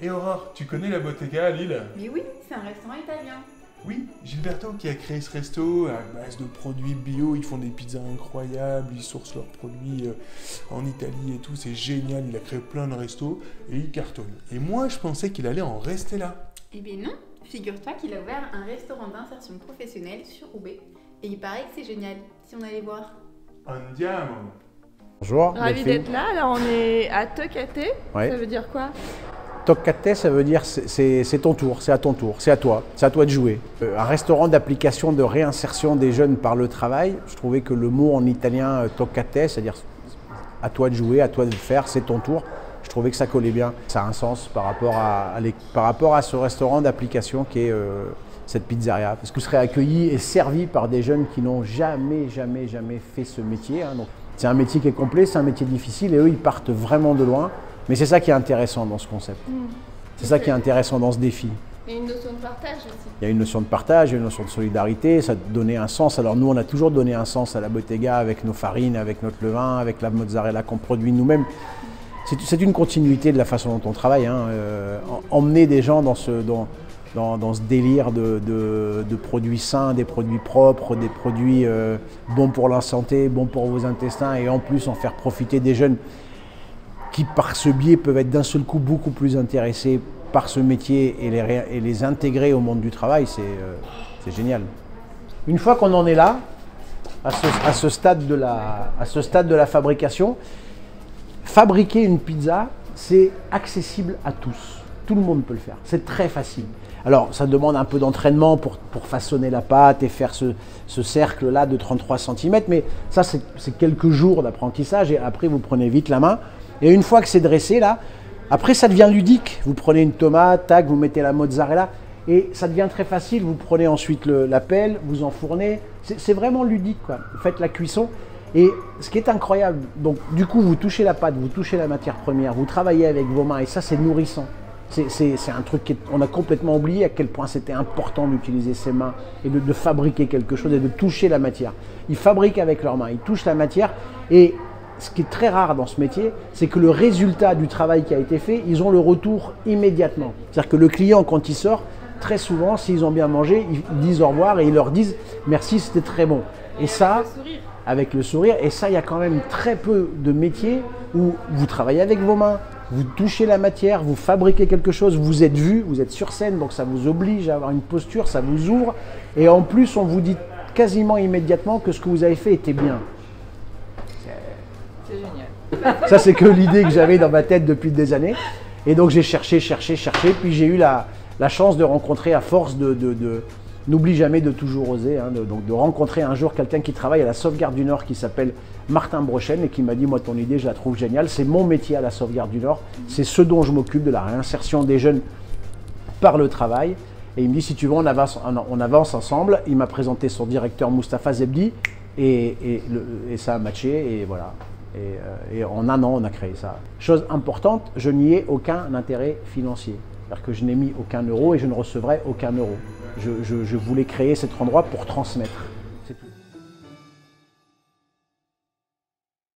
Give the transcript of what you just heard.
Et Aurore, tu connais la Bottega à Lille? Mais oui, c'est un restaurant italien. Oui, Gilberto qui a créé ce resto à base de produits bio, ils font des pizzas incroyables, ils sourcent leurs produits en Italie et tout, c'est génial, il a créé plein de restos et il cartonne. Et moi je pensais qu'il allait en rester là. Eh bien non, figure-toi qu'il a ouvert un restaurant d'insertion professionnelle sur Roubaix. Et il paraît que c'est génial, si on allait voir. Andiamo! Bonjour. Ravi d'être là. Alors on est à Tocate. Ouais. Ça veut dire quoi? Tocate, ça veut dire c'est ton tour, c'est à ton tour, c'est à toi de jouer. Un restaurant d'application de réinsertion des jeunes par le travail, je trouvais que le mot en italien tocate, c'est-à-dire à toi de jouer, à toi de le faire, c'est ton tour, je trouvais que ça collait bien. Ça a un sens par rapport à ce restaurant d'application qui est cette pizzeria. Parce que vous serez accueilli et servi par des jeunes qui n'ont jamais fait ce métier. Hein. Donc, c'est un métier qui est complet, c'est un métier difficile et eux ils partent vraiment de loin. Mais c'est ça qui est intéressant dans ce concept. C'est ça qui est intéressant dans ce défi. Et une notion de partage aussi. Il y a une notion de partage, il y a une notion de solidarité, ça donnait un sens. Alors nous, on a toujours donné un sens à la Bottega avec nos farines, avec notre levain, avec la mozzarella qu'on produit nous-mêmes. C'est une continuité de la façon dont on travaille. Hein. Emmener des gens dans ce délire de produits sains, des produits propres, des produits bons pour la santé, bons pour vos intestins et en plus en faire profiter des jeunes qui par ce biais peuvent être d'un seul coup beaucoup plus intéressés par ce métier et les intégrer au monde du travail, c'est génial. Une fois qu'on en est là, à ce stade de la fabrication, fabriquer une pizza, c'est accessible à tous. Tout le monde peut le faire, c'est très facile. Alors ça demande un peu d'entraînement pour façonner la pâte et faire ce cercle-là de 33 cm, mais ça c'est quelques jours d'apprentissage et après vous prenez vite la main. Et une fois que c'est dressé là, après ça devient ludique. Vous prenez une tomate, tac, vous mettez la mozzarella et ça devient très facile. Vous prenez ensuite la pelle, vous enfournez. C'est vraiment ludique quoi. Vous faites la cuisson et ce qui est incroyable, donc du coup vous touchez la pâte, vous touchez la matière première, vous travaillez avec vos mains et ça c'est nourrissant. C'est un truc qu'on a complètement oublié à quel point c'était important d'utiliser ses mains et de fabriquer quelque chose et de toucher la matière. Ils fabriquent avec leurs mains, ils touchent la matière et ce qui est très rare dans ce métier, c'est que le résultat du travail qui a été fait, ils ont le retour immédiatement. C'est-à-dire que le client, quand il sort, très souvent, s'ils ont bien mangé, ils disent au revoir et ils leur disent « merci, c'était très bon ». Et ça, avec le sourire, et ça, il y a quand même très peu de métiers où vous travaillez avec vos mains, vous touchez la matière, vous fabriquez quelque chose, vous êtes vu, vous êtes sur scène, donc ça vous oblige à avoir une posture, ça vous ouvre. Et en plus, on vous dit quasiment immédiatement que ce que vous avez fait était bien. C'est génial. Ça, c'est que l'idée que j'avais dans ma tête depuis des années. Et donc, j'ai cherché, puis j'ai eu la chance de rencontrer, à force n'oublie jamais de toujours oser, hein, de rencontrer un jour quelqu'un qui travaille à la Sauvegarde du Nord qui s'appelle Martin Brochen et qui m'a dit, moi, ton idée, je la trouve géniale. C'est mon métier à la Sauvegarde du Nord. C'est ce dont je m'occupe, de la réinsertion des jeunes par le travail. Et il me dit, si tu veux, on avance ensemble. Il m'a présenté son directeur Moustapha Zebdi et ça a matché et voilà. Et en un an, on a créé ça. Chose importante, je n'y ai aucun intérêt financier. C'est-à-dire que je n'ai mis aucun euro et je ne recevrai aucun euro. Je voulais créer cet endroit pour transmettre.